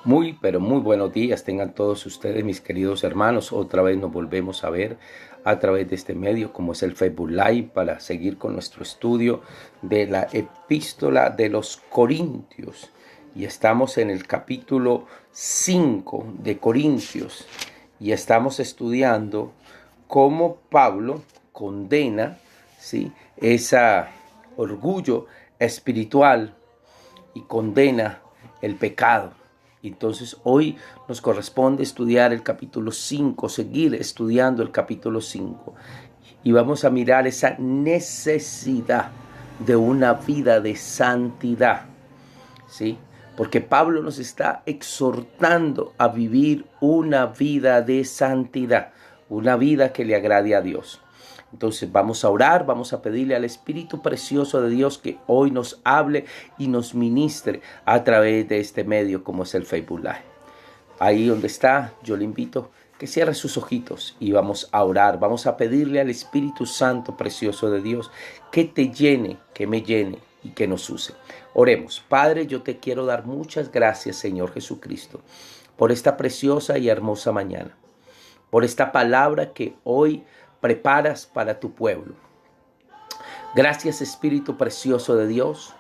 Muy, pero muy buenos días tengan todos ustedes, mis queridos hermanos. Otra vez nos volvemos a ver a través de este medio, como es el Facebook Live, para seguir con nuestro estudio de la Epístola de los Corintios. Y estamos en el capítulo 5 de Corintios. Y estamos estudiando cómo Pablo condena, ¿sí?, ese orgullo espiritual y condena el pecado. Entonces hoy nos corresponde estudiar el capítulo 5, seguir estudiando el capítulo 5. Y vamos a mirar esa necesidad de una vida de santidad, ¿sí? Porque Pablo nos está exhortando a vivir una vida de santidad, una vida que le agrade a Dios. Entonces vamos a orar, vamos a pedirle al Espíritu Precioso de Dios que hoy nos hable y nos ministre a través de este medio como es el Facebook Live. Ahí donde está, yo le invito que cierre sus ojitos y vamos a orar, vamos a pedirle al Espíritu Santo Precioso de Dios que te llene, que me llene y que nos use. Oremos. Padre, yo te quiero dar muchas gracias, Señor Jesucristo, por esta preciosa y hermosa mañana, por esta palabra que hoy preparas para tu pueblo. Gracias, Espíritu Precioso de Dios,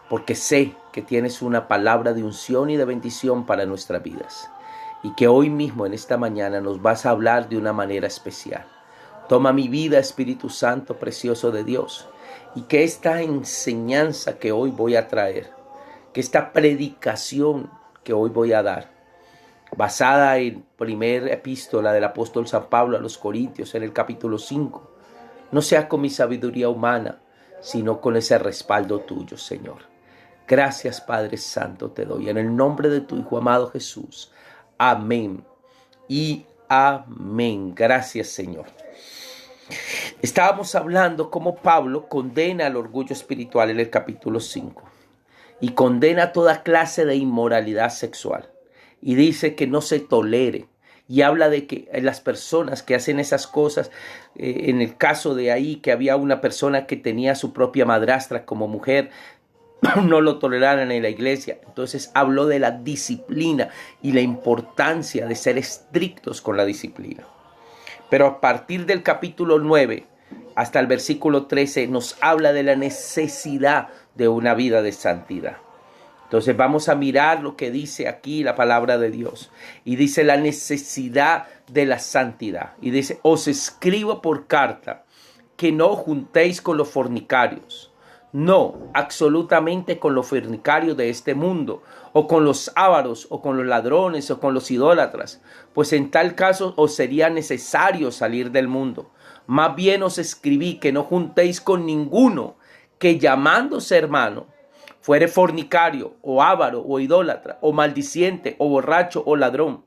porque sé que tienes una palabra de unción y de bendición para nuestras vidas, y que hoy mismo en esta mañana nos vas a hablar de una manera especial. Toma mi vida, Espíritu Santo Precioso de Dios, y que esta enseñanza que hoy voy a traer, que esta predicación que hoy voy a dar, basada en primera epístola del apóstol San Pablo a los Corintios en el capítulo 5, no sea con mi sabiduría humana, sino con ese respaldo tuyo, Señor. Gracias, Padre Santo, te doy en el nombre de tu Hijo amado Jesús. Amén y amén. Gracias, Señor. Estábamos hablando cómo Pablo condena el orgullo espiritual en el capítulo 5 y condena toda clase de inmoralidad sexual. Y dice que no se tolere. Y habla de que las personas que hacen esas cosas, en el caso de ahí que había una persona que tenía su propia madrastra como mujer, no lo toleraran en la iglesia. Entonces habló de la disciplina y la importancia de ser estrictos con la disciplina. Pero a partir del capítulo 9 hasta el versículo 13 nos habla de la necesidad de una vida de santidad. Entonces vamos a mirar lo que dice aquí la palabra de Dios. Y dice la necesidad de la santidad. Y dice, os escribo por carta que no juntéis con los fornicarios. No, absolutamente con los fornicarios de este mundo, o con los ávaros, o con los ladrones, o con los idólatras, pues en tal caso os sería necesario salir del mundo. Más bien os escribí que no juntéis con ninguno que llamándose hermano, fuere fornicario, o avaro, o idólatra, o maldiciente, o borracho, o ladrón,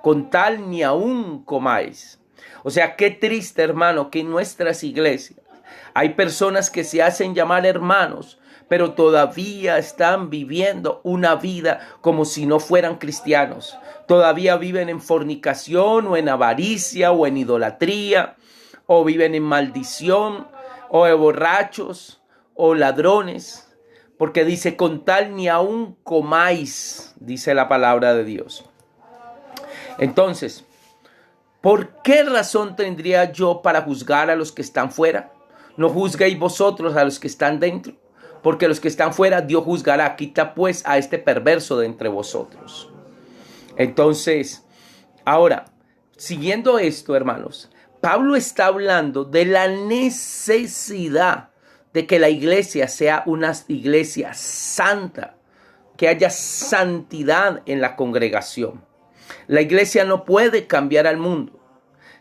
con tal ni aún comáis. O sea, qué triste, hermano, que en nuestras iglesias hay personas que se hacen llamar hermanos, pero todavía están viviendo una vida como si no fueran cristianos. Todavía viven en fornicación, o en avaricia, o en idolatría, o viven en maldición, o de borrachos, o ladrones. Porque dice, con tal ni aún comáis, dice la palabra de Dios. Entonces, ¿por qué razón tendría yo para juzgar a los que están fuera? No juzguéis vosotros a los que están dentro, porque los que están fuera Dios juzgará. Quita pues a este perverso de entre vosotros. Entonces, ahora, siguiendo esto, hermanos, Pablo está hablando de la necesidad de que la iglesia sea una iglesia santa, que haya santidad en la congregación. La iglesia no puede cambiar al mundo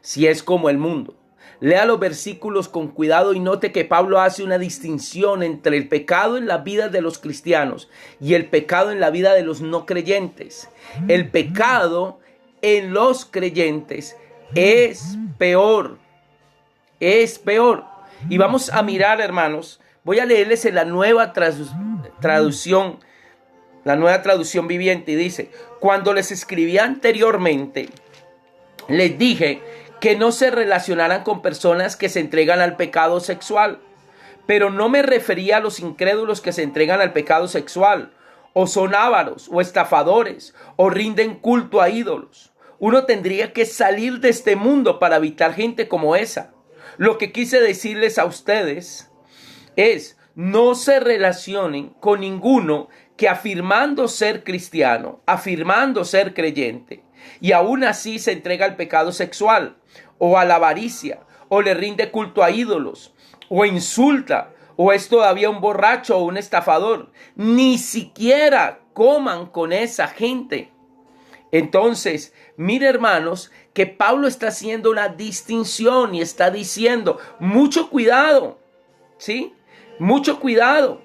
si es como el mundo. Lea los versículos con cuidado y note que Pablo hace una distinción entre el pecado en la vida de los cristianos y el pecado en la vida de los no creyentes. El pecado en los creyentes es peor. Es peor. Y vamos a mirar, hermanos, voy a leerles en la nueva traducción, la nueva traducción viviente, y dice, cuando les escribí anteriormente, les dije que no se relacionaran con personas que se entregan al pecado sexual, pero no me refería a los incrédulos que se entregan al pecado sexual o son ávaros, o estafadores, o rinden culto a ídolos. Uno tendría que salir de este mundo para evitar gente como esa. Lo que quise decirles a ustedes es: no se relacionen con ninguno que afirmando ser cristiano, afirmando ser creyente, y aún así se entrega al pecado sexual, o a la avaricia, o le rinde culto a ídolos, o insulta, o es todavía un borracho o un estafador. Ni siquiera coman con esa gente. Entonces, mire, hermanos, que Pablo está haciendo una distinción y está diciendo: mucho cuidado, ¿sí? Mucho cuidado.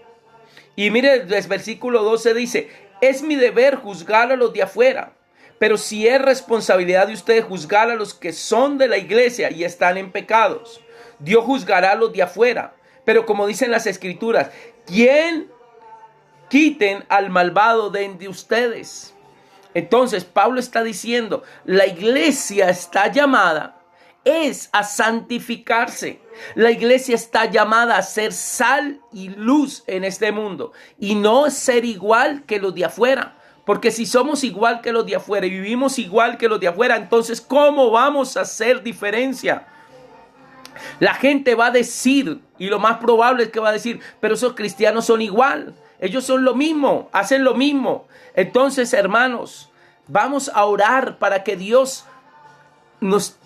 Y mire, el versículo 12 dice: es mi deber juzgar a los de afuera, pero si es responsabilidad de ustedes juzgar a los que son de la iglesia y están en pecados, Dios juzgará a los de afuera. Pero como dicen las escrituras, ¿quién quiten al malvado de entre ustedes? Entonces Pablo está diciendo: la iglesia está llamada a santificarse. La iglesia está llamada a ser sal y luz en este mundo y no ser igual que los de afuera. Porque si somos igual que los de afuera y vivimos igual que los de afuera, entonces ¿cómo vamos a hacer diferencia? La gente va a decir, y lo más probable es que va a decir: pero esos cristianos son igual, ellos son lo mismo, hacen lo mismo. Entonces, hermanos, vamos a orar para que Dios nos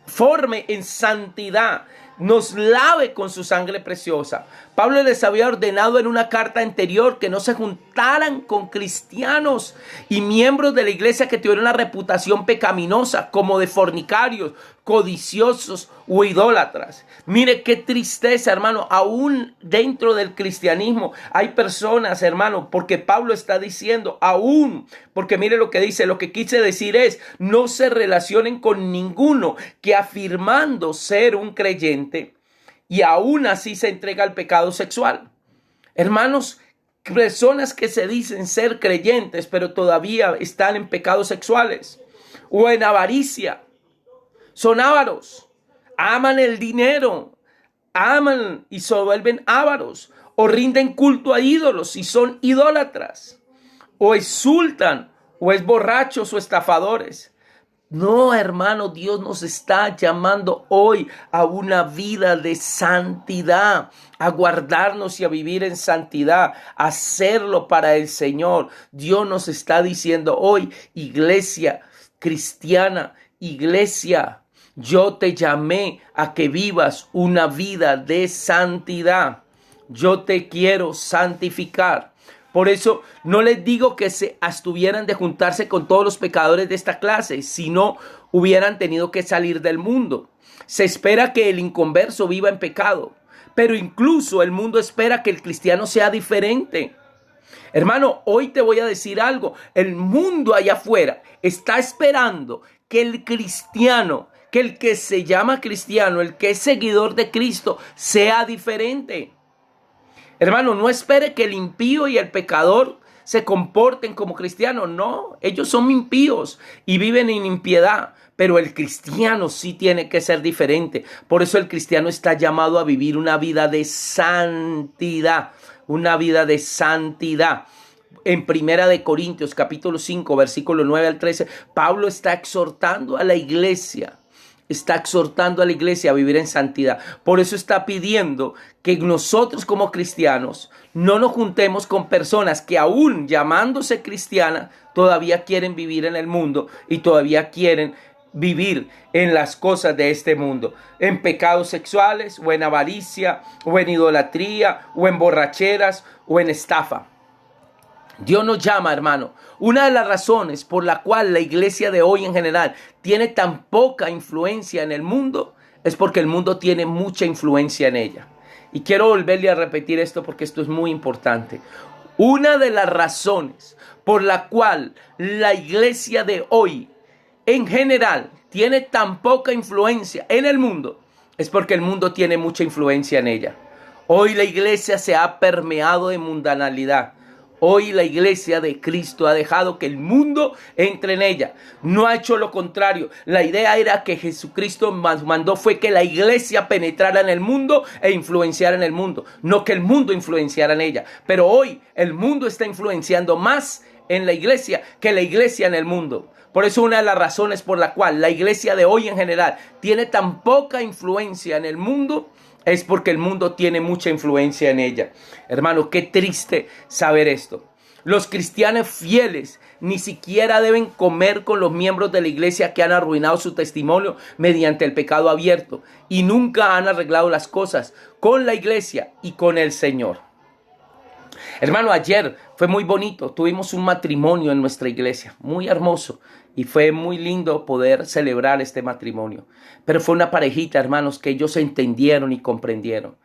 forme en santidad, nos lave con su sangre preciosa. Pablo les había ordenado en una carta anterior que no se juntaran con cristianos y miembros de la iglesia que tuvieran una reputación pecaminosa, como de fornicarios, codiciosos o idólatras. Mire qué tristeza, hermano. Aún dentro del cristianismo hay personas, hermano, porque Pablo está diciendo aún, porque mire lo que dice. Lo que quise decir es: no se relacionen con ninguno que afirmando ser un creyente y aún así se entrega al pecado sexual. Hermanos, personas que se dicen ser creyentes pero todavía están en pecados sexuales o en avaricia. Son ávaros, aman el dinero, aman y se vuelven ávaros, o rinden culto a ídolos y son idólatras, o insultan, o es borrachos o estafadores. No, hermano, Dios nos está llamando hoy a una vida de santidad, a guardarnos y a vivir en santidad, a hacerlo para el Señor. Dios nos está diciendo hoy: iglesia cristiana, iglesia, yo te llamé a que vivas una vida de santidad. Yo te quiero santificar. Por eso no les digo que se abstuvieran de juntarse con todos los pecadores de esta clase, sino hubieran tenido que salir del mundo. Se espera que el inconverso viva en pecado, pero incluso el mundo espera que el cristiano sea diferente. Hermano, hoy te voy a decir algo. El mundo allá afuera está esperando que el cristiano, que el que se llama cristiano, el que es seguidor de Cristo, sea diferente. Hermano, no espere que el impío y el pecador se comporten como cristianos. No, ellos son impíos y viven en impiedad. Pero el cristiano sí tiene que ser diferente. Por eso el cristiano está llamado a vivir una vida de santidad. Una vida de santidad. En Primera de Corintios, capítulo 5, versículo 9 al 13, Pablo está exhortando a la iglesia. Está exhortando a la iglesia a vivir en santidad. Por eso está pidiendo que nosotros como cristianos no nos juntemos con personas que aún llamándose cristianas todavía quieren vivir en el mundo y todavía quieren vivir en las cosas de este mundo, en pecados sexuales o en avaricia o en idolatría o en borracheras o en estafa. Dios nos llama, hermano. Una de las razones por la cual la iglesia de hoy en general tiene tan poca influencia en el mundo es porque el mundo tiene mucha influencia en ella. Y quiero volverle a repetir esto porque esto es muy importante. Una de las razones por la cual la iglesia de hoy en general tiene tan poca influencia en el mundo es porque el mundo tiene mucha influencia en ella. Hoy la iglesia se ha permeado de mundanalidad. Hoy la iglesia de Cristo ha dejado que el mundo entre en ella. No ha hecho lo contrario. La idea era que Jesucristo mandó fue que la iglesia penetrara en el mundo e influenciara en el mundo. No que el mundo influenciara en ella. Pero hoy el mundo está influenciando más en la iglesia que la iglesia en el mundo. Por eso una de las razones por la cual la iglesia de hoy en general tiene tan poca influencia en el mundo es porque el mundo tiene mucha influencia en ella. Hermano, qué triste saber esto. Los cristianos fieles ni siquiera deben comer con los miembros de la iglesia que han arruinado su testimonio mediante el pecado abierto y nunca han arreglado las cosas con la iglesia y con el Señor. Hermano, ayer fue muy bonito. Tuvimos un matrimonio en nuestra iglesia, muy hermoso. Y fue muy lindo poder celebrar este matrimonio. Pero fue una parejita, hermanos, que ellos entendieron y comprendieron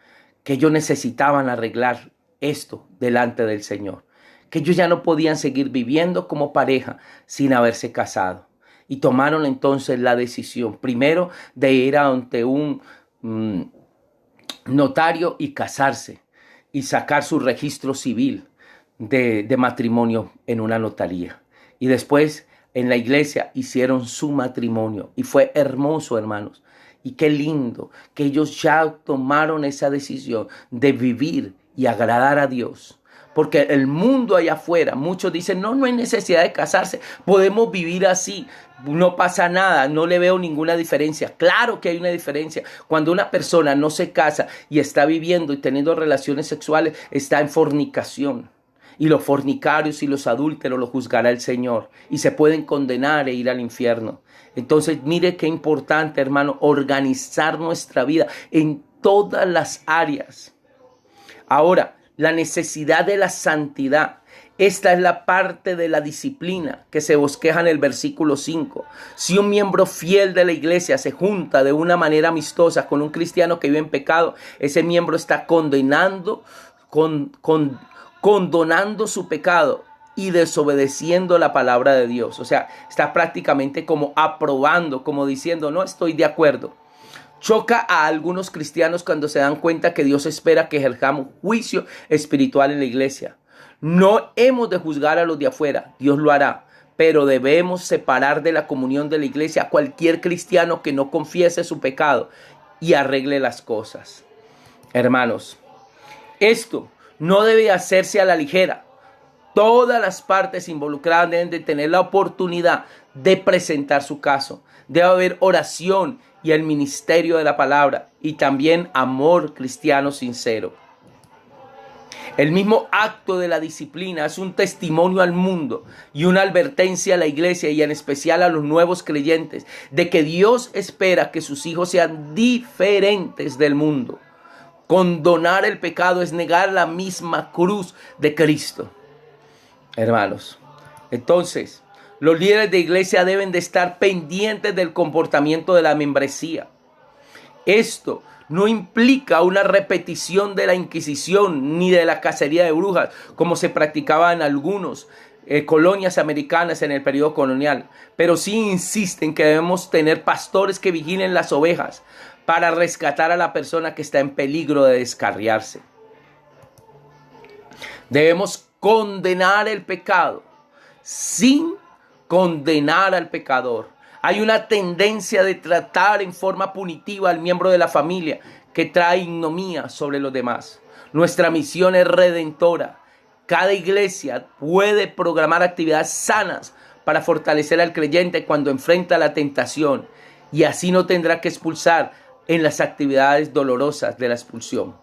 que ellos necesitaban arreglar esto delante del Señor. Que ellos ya no podían seguir viviendo como pareja sin haberse casado. Y tomaron entonces la decisión, primero, de ir ante un notario y casarse. Y sacar su registro civil de matrimonio en una notaría. Y después en la iglesia hicieron su matrimonio. Y fue hermoso, hermanos. Y qué lindo que ellos ya tomaron esa decisión de vivir y agradar a Dios. Porque el mundo allá afuera, muchos dicen, no hay necesidad de casarse, podemos vivir así, no pasa nada, no le veo ninguna diferencia. Claro que hay una diferencia. Cuando una persona no se casa y está viviendo y teniendo relaciones sexuales, está en fornicación. Y los fornicarios y los adúlteros los juzgará el Señor y se pueden condenar e ir al infierno. Entonces, mire qué importante, hermano, organizar nuestra vida en todas las áreas. Ahora, la necesidad de la santidad. Esta es la parte de la disciplina que se bosqueja en el versículo 5. Si un miembro fiel de la iglesia se junta de una manera amistosa con un cristiano que vive en pecado, ese miembro está condonando su pecado y desobedeciendo la palabra de Dios. O sea, está prácticamente como aprobando, como diciendo, no estoy de acuerdo. Choca a algunos cristianos cuando se dan cuenta que Dios espera que ejerzamos juicio espiritual en la iglesia. No hemos de juzgar a los de afuera, Dios lo hará, pero debemos separar de la comunión de la iglesia a cualquier cristiano que no confiese su pecado y arregle las cosas. Hermanos, esto no debe hacerse a la ligera. Todas las partes involucradas deben de tener la oportunidad de presentar su caso. Debe haber oración y el ministerio de la palabra y también amor cristiano sincero. El mismo acto de la disciplina es un testimonio al mundo y una advertencia a la iglesia y en especial a los nuevos creyentes de que Dios espera que sus hijos sean diferentes del mundo. Condonar el pecado es negar la misma cruz de Cristo. Hermanos, entonces, los líderes de iglesia deben de estar pendientes del comportamiento de la membresía. Esto no implica una repetición de la Inquisición ni de la cacería de brujas, como se practicaba en algunas colonias americanas en el periodo colonial. Pero sí insisten que debemos tener pastores que vigilen las ovejas para rescatar a la persona que está en peligro de descarriarse. Debemos condenar el pecado sin condenar al pecador. Hay una tendencia de tratar en forma punitiva al miembro de la familia que trae ignominia sobre los demás. Nuestra misión es redentora. Cada iglesia puede programar actividades sanas para fortalecer al creyente cuando enfrenta la tentación y así no tendrá que expulsar en las actividades dolorosas de la expulsión.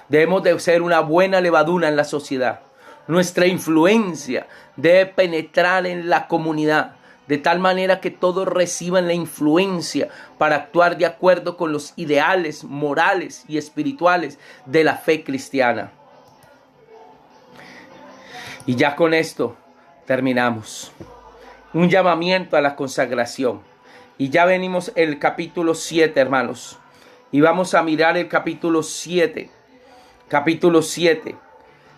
Debemos de ser una buena levadura en la sociedad. Nuestra influencia debe penetrar en la comunidad, de tal manera que todos reciban la influencia para actuar de acuerdo con los ideales morales y espirituales de la fe cristiana. Y ya con esto terminamos. Un llamamiento a la consagración. Y ya venimos el capítulo 7, hermanos. Y vamos a mirar el capítulo 7. Capítulo 7.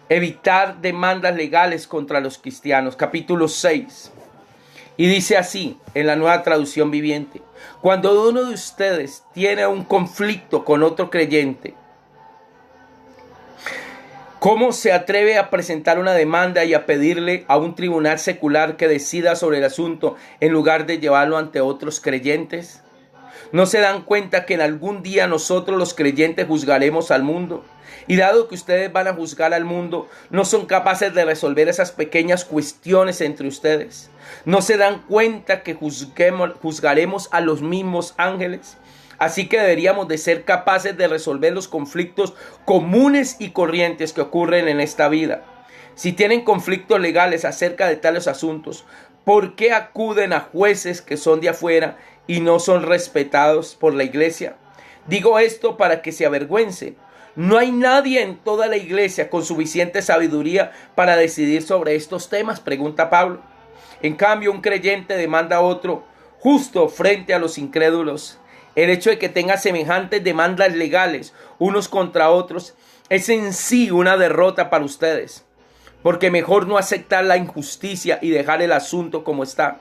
Evitar demandas legales contra los cristianos. Capítulo 6. Y dice así en la Nueva Traducción Viviente: cuando uno de ustedes tiene un conflicto con otro creyente ¿Cómo se atreve a presentar una demanda y a pedirle a un tribunal secular que decida sobre el asunto en lugar de llevarlo ante otros creyentes? ¿No se dan cuenta que en algún día nosotros los creyentes juzgaremos al mundo? Y dado que ustedes van a juzgar al mundo, no son capaces de resolver esas pequeñas cuestiones entre ustedes. ¿No se dan cuenta que juzgaremos a los mismos ángeles? Así que deberíamos de ser capaces de resolver los conflictos comunes y corrientes que ocurren en esta vida. Si tienen conflictos legales acerca de tales asuntos, ¿por qué acuden a jueces que son de afuera y no son respetados por la iglesia? Digo esto para que se avergüencen. No hay nadie en toda la iglesia con suficiente sabiduría para decidir sobre estos temas, pregunta Pablo. En cambio, un creyente demanda a otro justo frente a los incrédulos. El hecho de que tenga semejantes demandas legales unos contra otros es en sí una derrota para ustedes, porque mejor no aceptar la injusticia y dejar el asunto como está.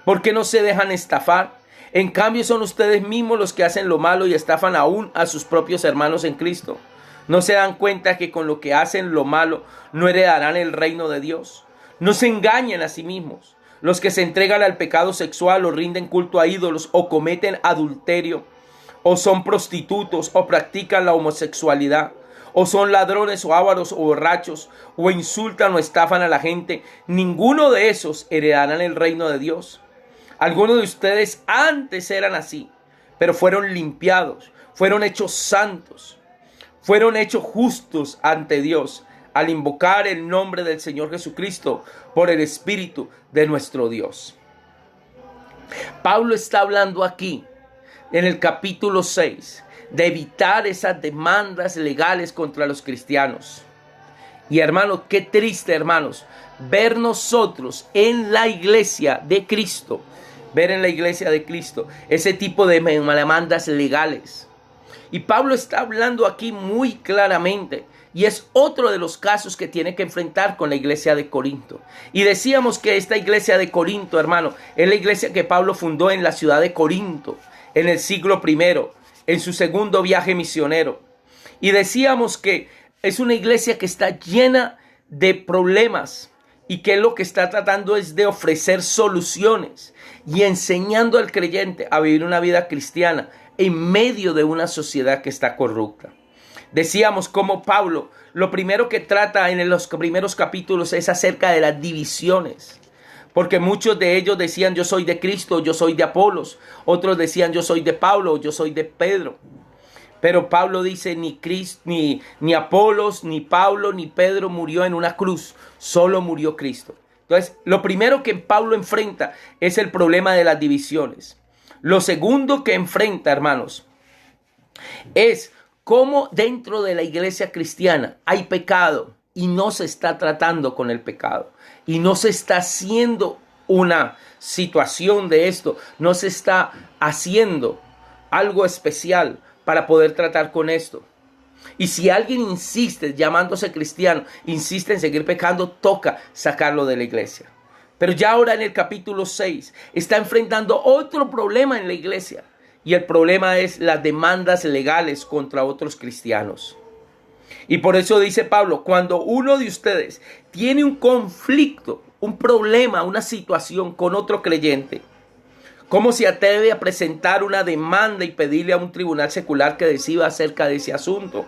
¿Por qué no se dejan estafar? En cambio son ustedes mismos los que hacen lo malo y estafan aún a sus propios hermanos en Cristo. ¿No se dan cuenta que con lo que hacen lo malo no heredarán el reino de Dios? No se engañen a sí mismos. Los que se entregan al pecado sexual o rinden culto a ídolos o cometen adulterio o son prostitutos o practican la homosexualidad o son ladrones o ávaros o borrachos o insultan o estafan a la gente, ninguno de esos heredarán el reino de Dios. Algunos de ustedes antes eran así, pero fueron limpiados, fueron hechos santos, fueron hechos justos ante Dios al invocar el nombre del Señor Jesucristo por el Espíritu de nuestro Dios. Pablo está hablando aquí en el capítulo 6 de evitar esas demandas legales contra los cristianos. Y hermanos, qué triste, hermanos, ver nosotros en la iglesia de Cristo, ver en la iglesia de Cristo ese tipo de demandas legales. Y Pablo está hablando aquí muy claramente, y es otro de los casos que tiene que enfrentar con la iglesia de Corinto. Y decíamos que esta iglesia de Corinto, hermano, es la iglesia que Pablo fundó en la ciudad de Corinto, en el siglo I, en su segundo viaje misionero. Y decíamos que es una iglesia que está llena de problemas y que lo que está tratando es de ofrecer soluciones y enseñando al creyente a vivir una vida cristiana en medio de una sociedad que está corrupta. Decíamos como Pablo, lo primero que trata en los primeros capítulos es acerca de las divisiones. Porque muchos de ellos decían yo soy de Cristo, yo soy de Apolos. Otros decían yo soy de Pablo, yo soy de Pedro. Pero Pablo dice ni Apolos, ni Pablo, ni Pedro murió en una cruz. Solo murió Cristo. Entonces, lo primero que Pablo enfrenta es el problema de las divisiones. Lo segundo que enfrenta, hermanos, es cómo dentro de la iglesia cristiana hay pecado y no se está tratando con el pecado. Y no se está haciendo una situación de esto. No se está haciendo algo especial para poder tratar con esto. Y si alguien insiste, llamándose cristiano, insiste en seguir pecando, toca sacarlo de la iglesia. Pero ya ahora en el capítulo 6 está enfrentando otro problema en la iglesia. Y el problema es las demandas legales contra otros cristianos. Y por eso dice Pablo, cuando uno de ustedes tiene un conflicto, un problema, una situación con otro creyente, ¿cómo se atreve a presentar una demanda y pedirle a un tribunal secular que decida acerca de ese asunto?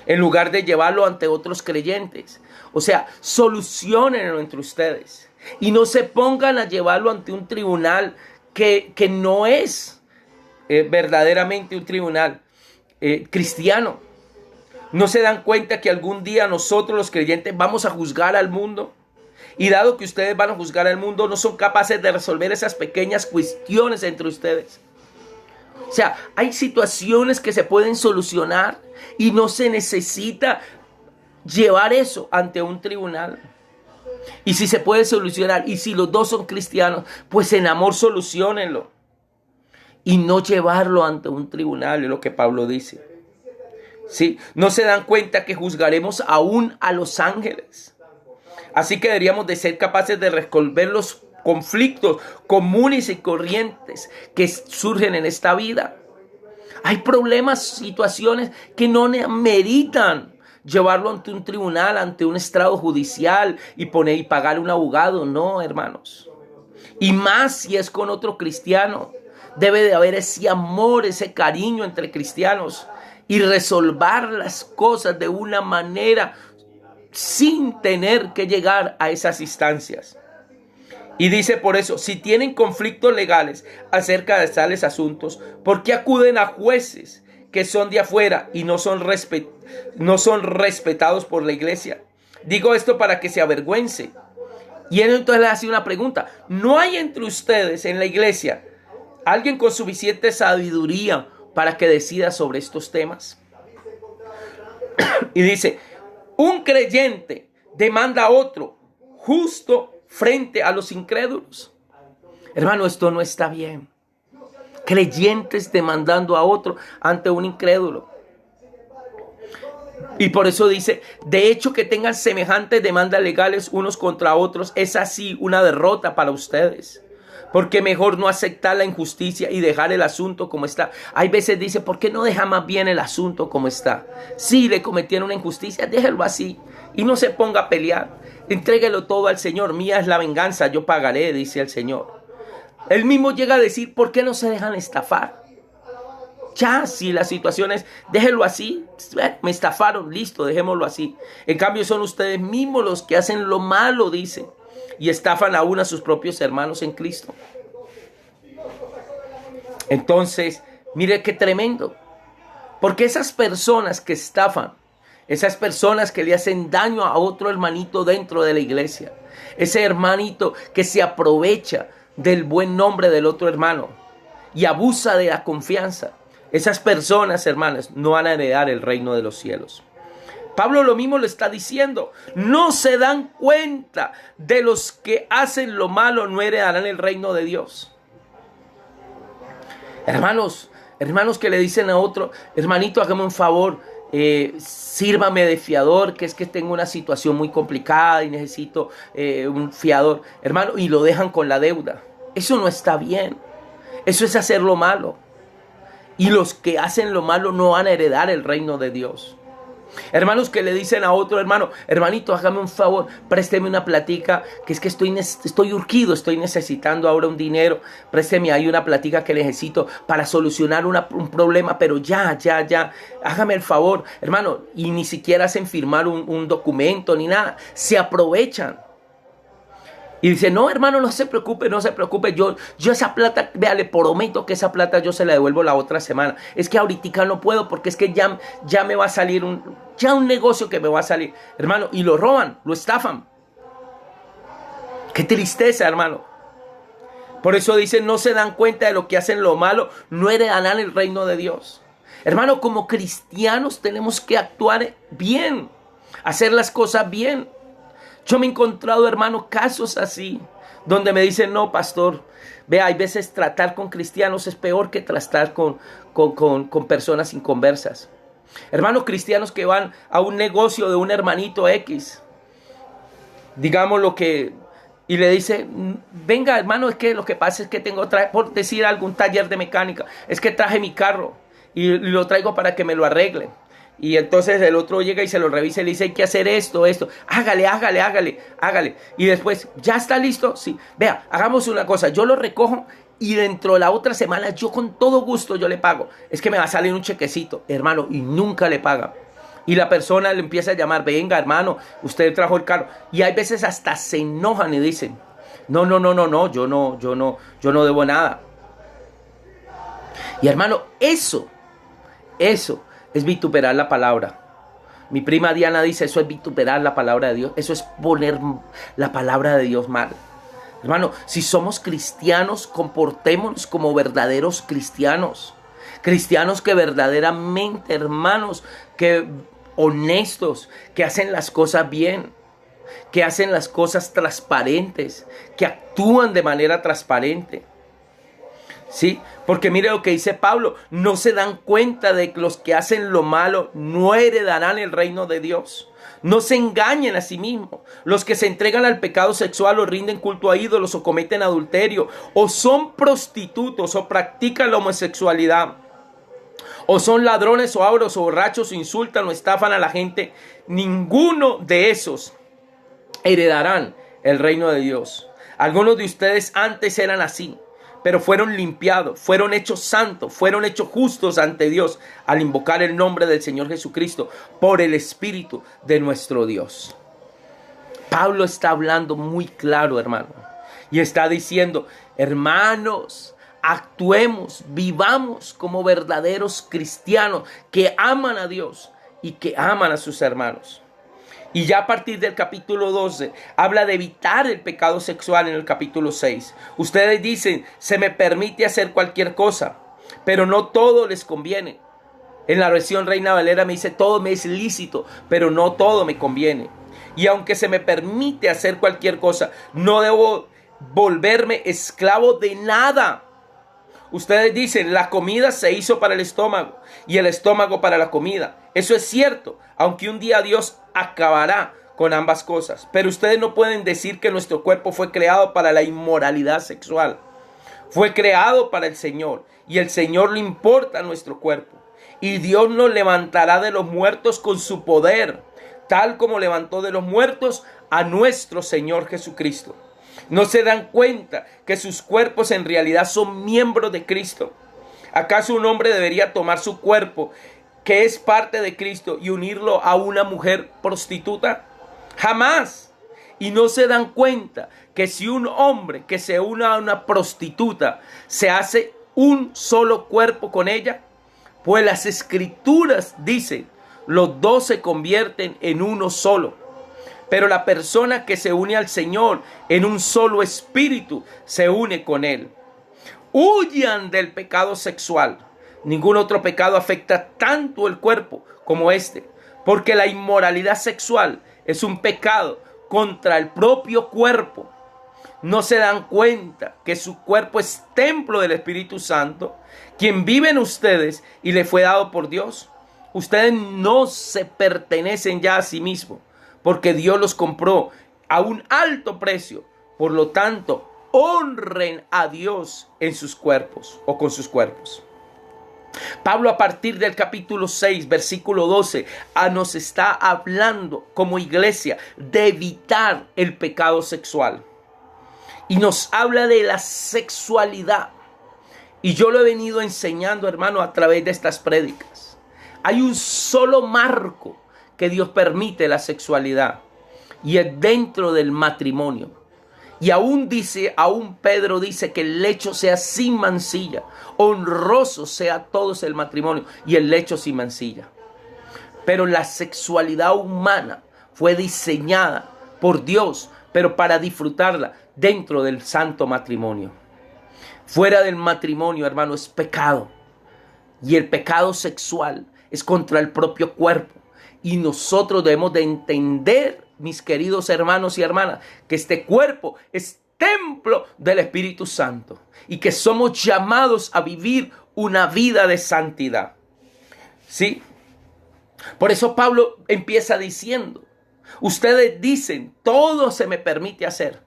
En lugar de llevarlo ante otros creyentes. O sea, solucionenlo entre ustedes. Y no se pongan a llevarlo ante un tribunal que no es verdaderamente un tribunal cristiano. ¿No se dan cuenta que algún día nosotros los creyentes vamos a juzgar al mundo? Y dado que ustedes van a juzgar al mundo, no son capaces de resolver esas pequeñas cuestiones entre ustedes. O sea, hay situaciones que se pueden solucionar y no se necesita llevar eso ante un tribunal. Y si se puede solucionar, y si los dos son cristianos, pues en amor soluciónenlo. Y no llevarlo ante un tribunal, es lo que Pablo dice. ¿Sí? No se dan cuenta que juzgaremos aún a los ángeles. Así que deberíamos de ser capaces de resolver los conflictos comunes y corrientes que surgen en esta vida. Hay problemas, situaciones que no meritan llevarlo ante un tribunal, ante un estrado judicial y pagar un abogado. No, hermanos. Y más si es con otro cristiano. Debe de haber ese amor, ese cariño entre cristianos y resolver las cosas de una manera sin tener que llegar a esas instancias. Y dice por eso, si tienen conflictos legales acerca de tales asuntos, ¿por qué acuden a jueces que son de afuera y no son respetados por la iglesia? Digo esto para que se avergüence. Y él entonces le hace una pregunta. ¿No hay entre ustedes en la iglesia alguien con suficiente sabiduría para que decida sobre estos temas? Y dice, un creyente demanda a otro justo frente a los incrédulos. Hermano, esto no está bien. Creyentes demandando a otro ante un incrédulo. Y por eso dice, de hecho que tengan semejantes demandas legales unos contra otros, es así una derrota para ustedes. Porque mejor no aceptar la injusticia y dejar el asunto como está. Hay veces dice, ¿por qué no deja más bien el asunto como está? Si le cometieron una injusticia, déjelo así y no se ponga a pelear. Entréguelo todo al Señor. Mía es la venganza, yo pagaré, dice el Señor. Él mismo llega a decir, ¿por qué no se dejan estafar? Ya, si la situación es, déjelo así, me estafaron, listo, dejémoslo así. En cambio son ustedes mismos los que hacen lo malo, dice, y estafan aún a sus propios hermanos en Cristo. Entonces, mire qué tremendo, porque esas personas que estafan, esas personas que le hacen daño a otro hermanito dentro de la iglesia, ese hermanito que se aprovecha del buen nombre del otro hermano y abusa de la confianza, esas personas, hermanas, no van a heredar el reino de los cielos. Pablo lo mismo lo está diciendo. No se dan cuenta de los que hacen lo malo, no heredarán el reino de Dios. Hermanos que le dicen a otro, hermanito, hágame un favor, sírvame de fiador, que es que tengo una situación muy complicada y necesito un fiador, hermano, y lo dejan con la deuda. Eso no está bien. Eso es hacer lo malo. Y los que hacen lo malo no van a heredar el reino de Dios. Hermanos que le dicen a otro hermano, hermanito, hágame un favor, présteme una platica, que es que estoy urgido, estoy necesitando ahora un dinero, présteme ahí una platica que necesito para solucionar un problema, pero ya, hágame el favor, hermano, y ni siquiera hacen firmar un documento ni nada, se aprovechan. Y dice, no, hermano, no se preocupe, yo esa plata, vea, le prometo que esa plata yo se la devuelvo la otra semana. Es que ahorita no puedo porque es que ya me va a salir un negocio que me va a salir. Hermano, y lo roban, lo estafan. Qué tristeza, hermano. Por eso dicen, no se dan cuenta de lo que hacen lo malo, no heredarán el reino de Dios. Hermano, como cristianos tenemos que actuar bien, hacer las cosas bien. Yo me he encontrado, hermano, casos así, donde me dicen, no, pastor, vea, hay veces tratar con cristianos es peor que tratar con personas inconversas. Hermanos cristianos que van a un negocio de un hermanito X, digamos lo que, y le dice, venga, hermano, es que lo que pasa es que por decir algún taller de mecánica, es que traje mi carro y lo traigo para que me lo arreglen. Y entonces el otro llega y se lo revisa y le dice, hay que hacer esto. Hágale. Y después, ¿ya está listo? Sí. Vea, hagamos una cosa, yo lo recojo y dentro de la otra semana yo con todo gusto yo le pago. Es que me va a salir un chequecito, hermano, y nunca le paga. Y la persona le empieza a llamar, venga, hermano, usted trajo el carro. Y hay veces hasta se enojan y dicen, no, yo no debo nada. Y hermano, eso es vituperar la palabra. Mi prima Diana dice, eso es vituperar la palabra de Dios. Eso es poner la palabra de Dios mal. Hermano, si somos cristianos, comportémonos como verdaderos cristianos. Cristianos que verdaderamente, hermanos, que honestos, que hacen las cosas bien, que hacen las cosas transparentes, que actúan de manera transparente. Sí, porque mire lo que dice Pablo, no se dan cuenta de que los que hacen lo malo no heredarán el reino de Dios. No se engañen a sí mismos. Los que se entregan al pecado sexual o rinden culto a ídolos o cometen adulterio o son prostitutos o practican la homosexualidad o son ladrones o avaros o borrachos o insultan o estafan a la gente, ninguno de esos heredarán el reino de Dios. Algunos de ustedes antes eran así, pero fueron limpiados, fueron hechos santos, fueron hechos justos ante Dios al invocar el nombre del Señor Jesucristo por el Espíritu de nuestro Dios. Pablo está hablando muy claro, hermano, y está diciendo, hermanos, actuemos, vivamos como verdaderos cristianos que aman a Dios y que aman a sus hermanos. Y ya a partir del capítulo 12 habla de evitar el pecado sexual en el capítulo 6. Ustedes dicen, se me permite hacer cualquier cosa, pero no todo les conviene. En la versión Reina Valera me dice, todo me es lícito, pero no todo me conviene. Y aunque se me permite hacer cualquier cosa, no debo volverme esclavo de nada. Ustedes dicen, la comida se hizo para el estómago y el estómago para la comida. Eso es cierto, aunque un día Dios acabará con ambas cosas. Pero ustedes no pueden decir que nuestro cuerpo fue creado para la inmoralidad sexual. Fue creado para el Señor y el Señor le importa nuestro cuerpo. Y Dios nos levantará de los muertos con su poder, tal como levantó de los muertos a nuestro Señor Jesucristo. ¿No se dan cuenta que sus cuerpos en realidad son miembros de Cristo? ¿Acaso un hombre debería tomar su cuerpo, que es parte de Cristo, y unirlo a una mujer prostituta? Jamás. Y no se dan cuenta que si un hombre que se una a una prostituta se hace un solo cuerpo con ella, pues las Escrituras dicen, los dos se convierten en uno solo. Pero la persona que se une al Señor en un solo espíritu se une con Él. Huyan del pecado sexual. Ningún otro pecado afecta tanto el cuerpo como este, porque la inmoralidad sexual es un pecado contra el propio cuerpo. ¿No se dan cuenta que su cuerpo es templo del Espíritu Santo, quien vive en ustedes y le fue dado por Dios? Ustedes no se pertenecen ya a sí mismos, porque Dios los compró a un alto precio. Por lo tanto, honren a Dios en sus cuerpos o con sus cuerpos. Pablo, a partir del capítulo 6, versículo 12, nos está hablando como iglesia de evitar el pecado sexual. Y nos habla de la sexualidad. Y yo lo he venido enseñando, hermano, a través de estas prédicas. Hay un solo marco que Dios permite la sexualidad, y es dentro del matrimonio. Y aún Pedro dice que el lecho sea sin mancilla, honroso sea todos el matrimonio y el lecho sin mancilla. Pero la sexualidad humana fue diseñada por Dios, pero para disfrutarla dentro del santo matrimonio. Fuera del matrimonio, hermano, es pecado. Y el pecado sexual es contra el propio cuerpo. Y nosotros debemos de entender, mis queridos hermanos y hermanas, que este cuerpo es templo del Espíritu Santo y que somos llamados a vivir una vida de santidad. ¿Sí? Por eso Pablo empieza diciendo, ustedes dicen, todo se me permite hacer.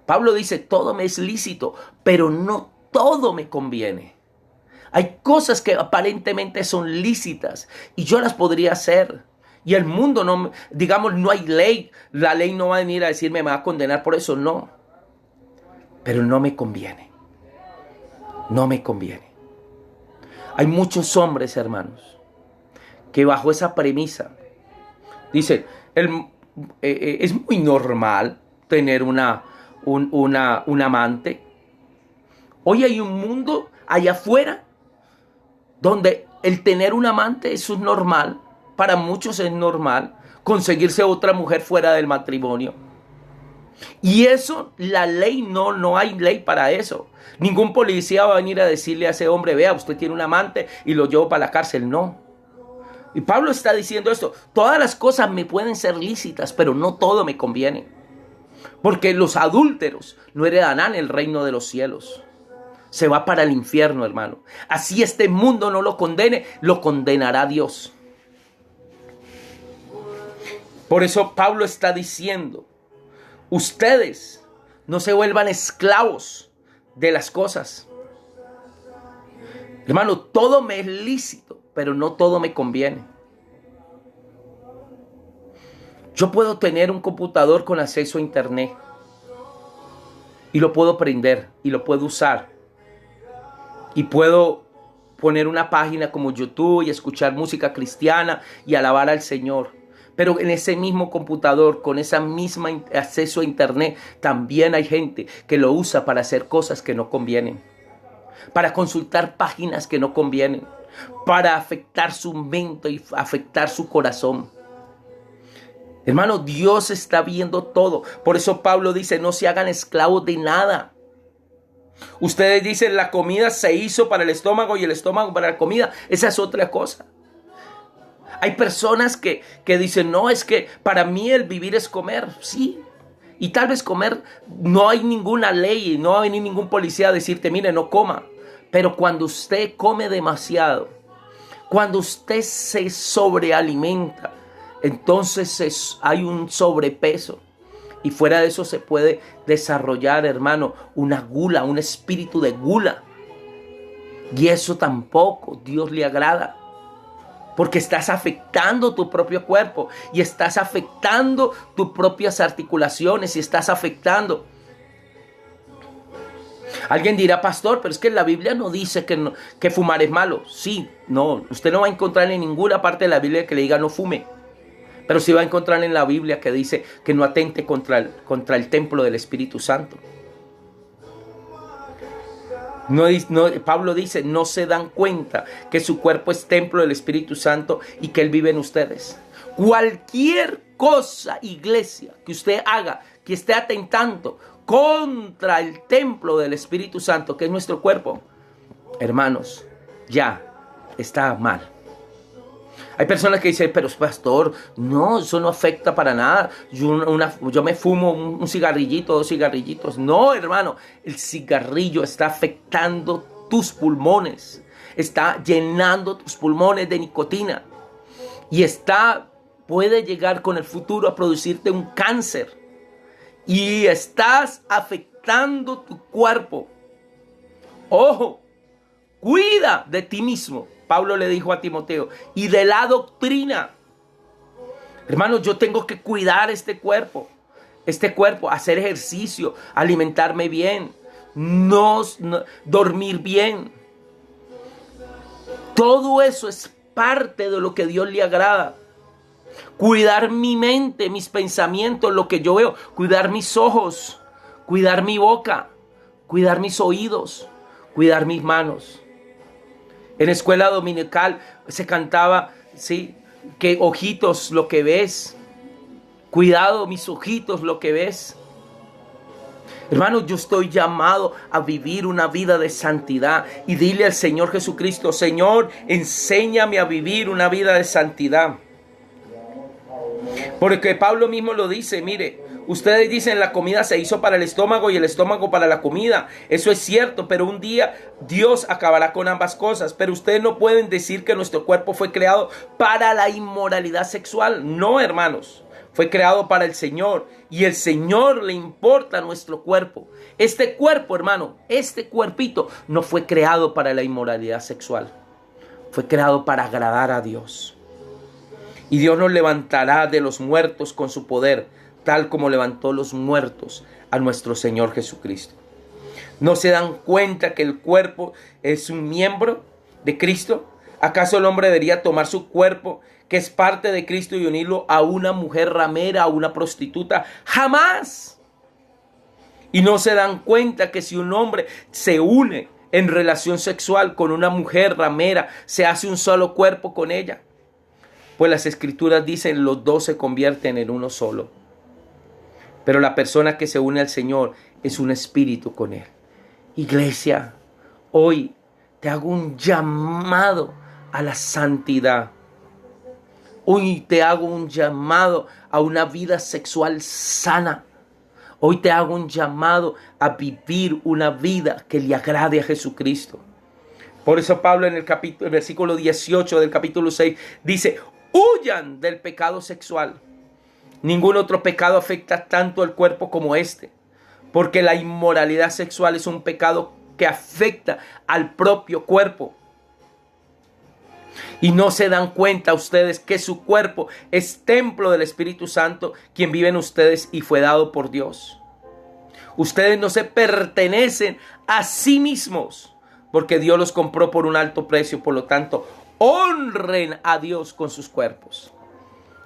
Pablo dice, todo me es lícito, pero no todo me conviene. Hay cosas que aparentemente son lícitas y yo las podría hacer. Y el mundo no, digamos, no hay ley. La ley no va a venir a decirme, me va a condenar por eso, no. Pero no me conviene. No me conviene. Hay muchos hombres, hermanos, que bajo esa premisa dicen, es muy normal tener un amante. Hoy hay un mundo allá afuera donde el tener un amante es normal, para muchos es normal, conseguirse otra mujer fuera del matrimonio. Y eso, la ley, no hay ley para eso. Ningún policía va a venir a decirle a ese hombre, vea, usted tiene un amante y lo llevo para la cárcel, no. Y Pablo está diciendo esto, todas las cosas me pueden ser lícitas, pero no todo me conviene. Porque los adúlteros no heredarán el reino de los cielos. Se va para el infierno, hermano. Así este mundo no lo condene, lo condenará Dios. Por eso Pablo está diciendo, ustedes no se vuelvan esclavos de las cosas. Hermano, todo me es lícito, pero no todo me conviene. Yo puedo tener un computador con acceso a internet y lo puedo prender y lo puedo usar. Y puedo poner una página como YouTube y escuchar música cristiana y alabar al Señor. Pero en ese mismo computador, con esa misma acceso a internet, también hay gente que lo usa para hacer cosas que no convienen, para consultar páginas que no convienen, para afectar su mente y afectar su corazón. Hermano, Dios está viendo todo. Por eso Pablo dice, no se hagan esclavos de nada. Ustedes dicen, la comida se hizo para el estómago y el estómago para la comida. Esa es otra cosa. Hay personas que dicen, no, es que para mí el vivir es comer. Sí. Y tal vez comer, no hay ninguna ley, no hay ningún policía a decirte, mire, no coma. Pero cuando usted come demasiado, cuando usted se sobrealimenta, entonces hay un sobrepeso. Y fuera de eso se puede desarrollar, hermano, una gula, un espíritu de gula. Y eso tampoco Dios le agrada. Porque estás afectando tu propio cuerpo. Y estás afectando tus propias articulaciones. Y estás afectando. Alguien dirá, pastor, pero es que la Biblia no dice que fumar es malo. Sí, no. Usted no va a encontrar en ninguna parte de la Biblia que le diga no fume. Pero sí va a encontrar en la Biblia que dice que no atente contra el templo del Espíritu Santo. Pablo dice, no se dan cuenta que su cuerpo es templo del Espíritu Santo y que Él vive en ustedes. Cualquier cosa, iglesia, que usted haga, que esté atentando contra el templo del Espíritu Santo, que es nuestro cuerpo, hermanos, ya está mal. Hay personas que dicen, pero pastor, no, eso no afecta para nada. Yo me fumo un cigarrillito, 2 cigarrillitos. No, hermano, el cigarrillo está afectando tus pulmones. Está llenando tus pulmones de nicotina. Y puede llegar con el futuro a producirte un cáncer. Y estás afectando tu cuerpo. Ojo, cuida de ti mismo. Pablo le dijo a Timoteo, y de la doctrina. Hermanos, yo tengo que cuidar este cuerpo, hacer ejercicio, alimentarme bien, no dormir bien. Todo eso es parte de lo que Dios le agrada. Cuidar mi mente, mis pensamientos, lo que yo veo, cuidar mis ojos, cuidar mi boca, cuidar mis oídos, cuidar mis manos. En escuela dominical se cantaba, sí, que ojitos lo que ves. Cuidado mis ojitos lo que ves. Hermano, yo estoy llamado a vivir una vida de santidad. Y dile al Señor Jesucristo, Señor, enséñame a vivir una vida de santidad. Porque Pablo mismo lo dice, mire, ustedes dicen la comida se hizo para el estómago y el estómago para la comida. Eso es cierto, pero un día Dios acabará con ambas cosas. Pero ustedes no pueden decir que nuestro cuerpo fue creado para la inmoralidad sexual. No, hermanos, fue creado para el Señor y el Señor le importa nuestro cuerpo. Este cuerpo, hermano, este cuerpito no fue creado para la inmoralidad sexual. Fue creado para agradar a Dios. Y Dios nos levantará de los muertos con su poder, tal como levantó los muertos a nuestro Señor Jesucristo. ¿No se dan cuenta que el cuerpo es un miembro de Cristo? ¿Acaso el hombre debería tomar su cuerpo, que es parte de Cristo, y unirlo a una mujer ramera, a una prostituta? ¡Jamás! Y no se dan cuenta que si un hombre se une en relación sexual con una mujer ramera, se hace un solo cuerpo con ella. Pues las escrituras dicen, los dos se convierten en uno solo. Pero la persona que se une al Señor es un espíritu con Él. Iglesia, hoy te hago un llamado a la santidad. Hoy te hago un llamado a una vida sexual sana. Hoy te hago un llamado a vivir una vida que le agrade a Jesucristo. Por eso Pablo en el versículo 18 del capítulo 6 dice, huyan del pecado sexual. Ningún otro pecado afecta tanto al cuerpo como este, porque la inmoralidad sexual es un pecado que afecta al propio cuerpo. Y no se dan cuenta ustedes que su cuerpo es templo del Espíritu Santo, quien vive en ustedes y fue dado por Dios. Ustedes no se pertenecen a sí mismos, porque Dios los compró por un alto precio. Por lo tanto, honren a Dios con sus cuerpos.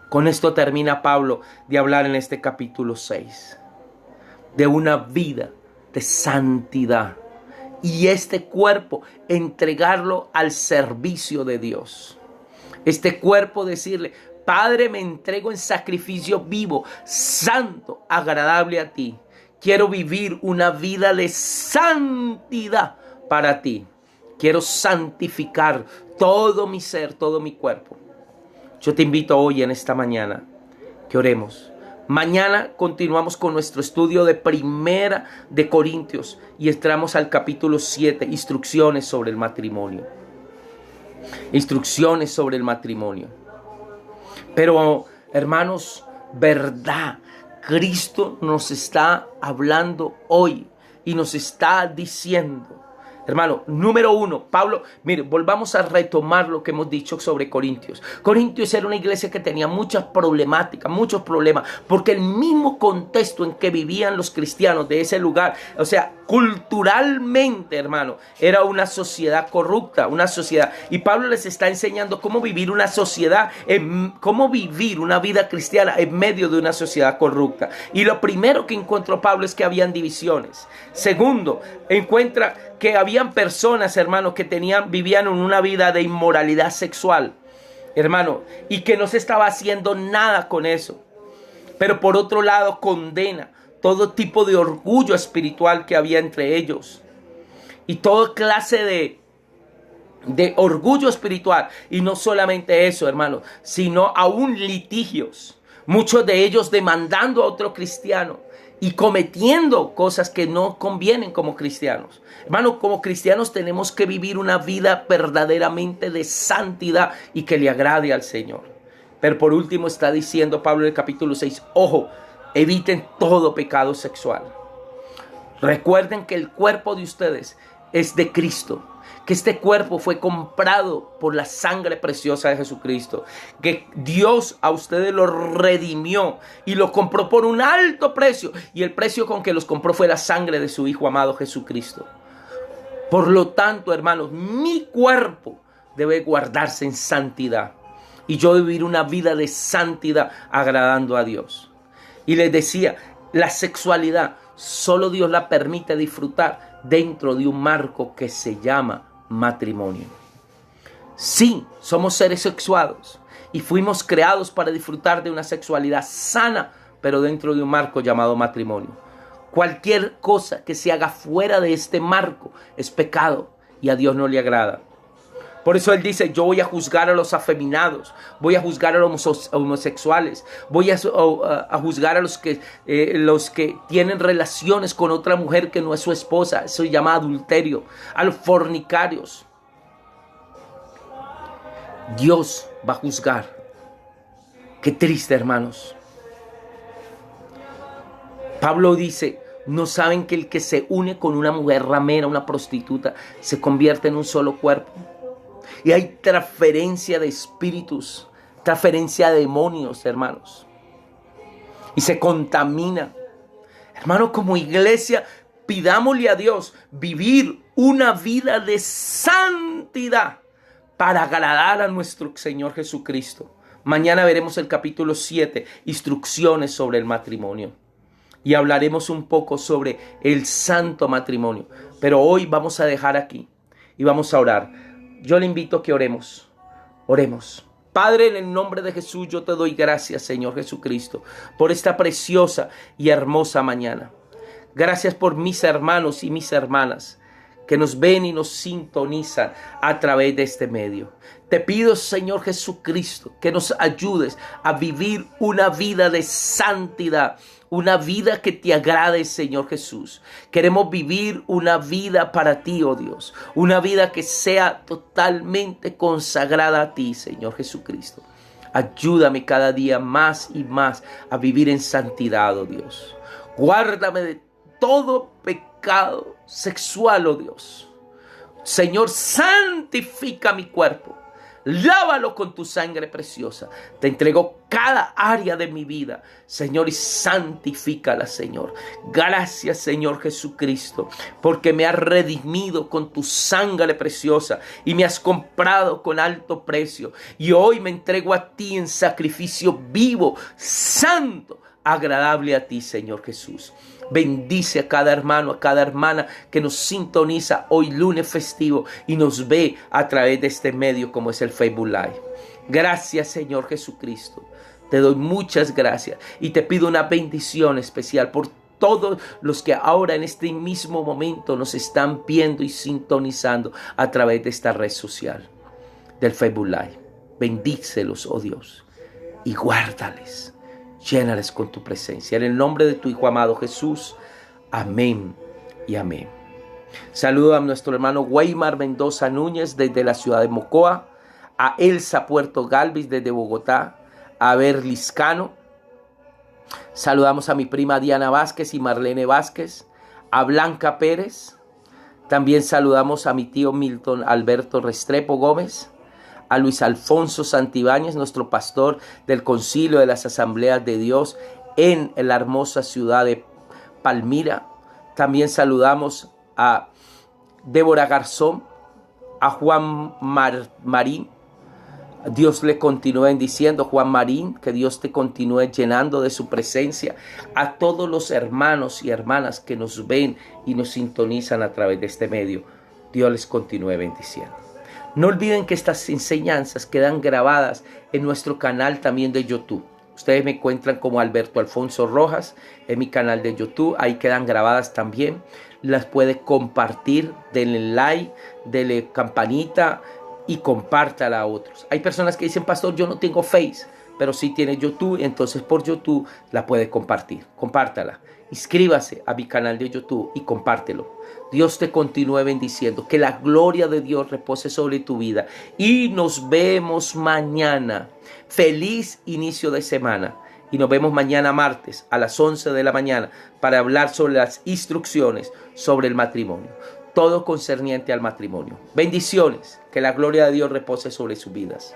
Con esto termina Pablo de hablar en este capítulo 6. De una vida de santidad. Y este cuerpo, entregarlo al servicio de Dios. Este cuerpo, decirle: Padre, me entrego en sacrificio vivo, santo, agradable a ti. Quiero vivir una vida de santidad para ti. Quiero santificar todo mi ser, todo mi cuerpo. Yo te invito hoy, en esta mañana, que oremos. Mañana continuamos con nuestro estudio de Primera de Corintios y entramos al capítulo 7, instrucciones sobre el matrimonio. Instrucciones sobre el matrimonio. Pero, hermanos, verdad, Cristo nos está hablando hoy y nos está diciendo, hermano, número 1, Pablo, mire, volvamos a retomar lo que hemos dicho sobre Corintios. Corintios era una iglesia que tenía muchas problemáticas, muchos problemas, porque el mismo contexto en que vivían los cristianos de ese lugar, o sea, culturalmente, hermano, era una sociedad corrupta, una sociedad. Y Pablo les está enseñando cómo vivir una sociedad, cómo vivir una vida cristiana en medio de una sociedad corrupta. Y lo primero que encontró Pablo es que habían divisiones. Segundo, encuentra que habían personas, hermano, que vivían en una vida de inmoralidad sexual, hermano, y que no se estaba haciendo nada con eso. Pero por otro lado, condena todo tipo de orgullo espiritual que había entre ellos. Y toda clase de orgullo espiritual. Y no solamente eso, hermano, sino aún litigios. Muchos de ellos demandando a otro cristiano y cometiendo cosas que no convienen como cristianos. Hermano, como cristianos tenemos que vivir una vida verdaderamente de santidad y que le agrade al Señor. Pero por último está diciendo Pablo en el capítulo 6, ojo, eviten todo pecado sexual. Recuerden que el cuerpo de ustedes es de Cristo, que este cuerpo fue comprado por la sangre preciosa de Jesucristo, que Dios a ustedes lo redimió y lo compró por un alto precio, y el precio con que los compró fue la sangre de su Hijo amado Jesucristo. Por lo tanto, hermanos, mi cuerpo debe guardarse en santidad y yo vivir una vida de santidad agradando a Dios. Y les decía, la sexualidad solo Dios la permite disfrutar dentro de un marco que se llama matrimonio. Sí, somos seres sexuados y fuimos creados para disfrutar de una sexualidad sana, pero dentro de un marco llamado matrimonio. Cualquier cosa que se haga fuera de este marco es pecado y a Dios no le agrada. Por eso él dice, yo voy a juzgar a los afeminados, voy a juzgar a los homosexuales, voy a juzgar a los que tienen relaciones con otra mujer que no es su esposa, eso se llama adulterio, a los fornicarios. Dios va a juzgar. Qué triste, hermanos. Pablo dice, ¿no saben que el que se une con una mujer ramera, una prostituta, se convierte en un solo cuerpo? Y hay transferencia de espíritus, transferencia de demonios, hermanos. Y se contamina. Hermanos, como iglesia, pidámosle a Dios vivir una vida de santidad para agradar a nuestro Señor Jesucristo. Mañana veremos el capítulo 7, instrucciones sobre el matrimonio. Y hablaremos un poco sobre el santo matrimonio. Pero hoy vamos a dejar aquí y vamos a orar. Yo le invito a que oremos. Oremos. Padre, en el nombre de Jesús, yo te doy gracias, Señor Jesucristo, por esta preciosa y hermosa mañana. Gracias por mis hermanos y mis hermanas que nos ven y nos sintonizan a través de este medio. Te pido, Señor Jesucristo, que nos ayudes a vivir una vida de santidad, una vida que te agrade, Señor Jesús. Queremos vivir una vida para ti, oh Dios, una vida que sea totalmente consagrada a ti, Señor Jesucristo. Ayúdame cada día más y más a vivir en santidad, oh Dios. Guárdame de todo pecado sexual, oh Dios. Señor, santifica mi cuerpo. Lávalo con tu sangre preciosa. Te entrego cada área de mi vida, Señor, y santifícala, Señor. Gracias, Señor Jesucristo, porque me has redimido con tu sangre preciosa y me has comprado con alto precio. Y hoy me entrego a ti en sacrificio vivo, santo, agradable a ti, Señor Jesús. Bendice a cada hermano, a cada hermana que nos sintoniza hoy lunes festivo y nos ve a través de este medio como es el Facebook Live. Gracias, Señor Jesucristo. Te doy muchas gracias y te pido una bendición especial por todos los que ahora en este mismo momento nos están viendo y sintonizando a través de esta red social del Facebook Live. Bendícelos, oh Dios, y guárdales. Llénales con tu presencia. En el nombre de tu Hijo amado Jesús. Amén y amén. Saludo a nuestro hermano Weimar Mendoza Núñez desde la ciudad de Mocoa. A Elsa Puerto Galvis desde Bogotá. A Berliscano. Saludamos a mi prima Diana Vázquez y Marlene Vázquez. A Blanca Pérez. También saludamos a mi tío Milton Alberto Restrepo Gómez. A Luis Alfonso Santibáñez, nuestro pastor del Concilio de las Asambleas de Dios en la hermosa ciudad de Palmira. También saludamos a Débora Garzón, a Juan Marín. Dios le continúe bendiciendo, Juan Marín, que Dios te continúe llenando de su presencia. A todos los hermanos y hermanas que nos ven y nos sintonizan a través de este medio, Dios les continúe bendiciendo. No olviden que estas enseñanzas quedan grabadas en nuestro canal también de YouTube. Ustedes me encuentran como Alberto Alfonso Rojas en mi canal de YouTube. Ahí quedan grabadas también. Las puede compartir, denle like, denle campanita y compártala a otros. Hay personas que dicen, pastor, yo no tengo Face, pero sí tiene YouTube. Entonces por YouTube la puede compartir. Compártala. Inscríbase a mi canal de YouTube y compártelo. Dios te continúe bendiciendo. Que la gloria de Dios repose sobre tu vida. Y nos vemos mañana. Feliz inicio de semana. Y nos vemos mañana martes a las 11 de la mañana para hablar sobre las instrucciones sobre el matrimonio. Todo concerniente al matrimonio. Bendiciones. Que la gloria de Dios repose sobre sus vidas.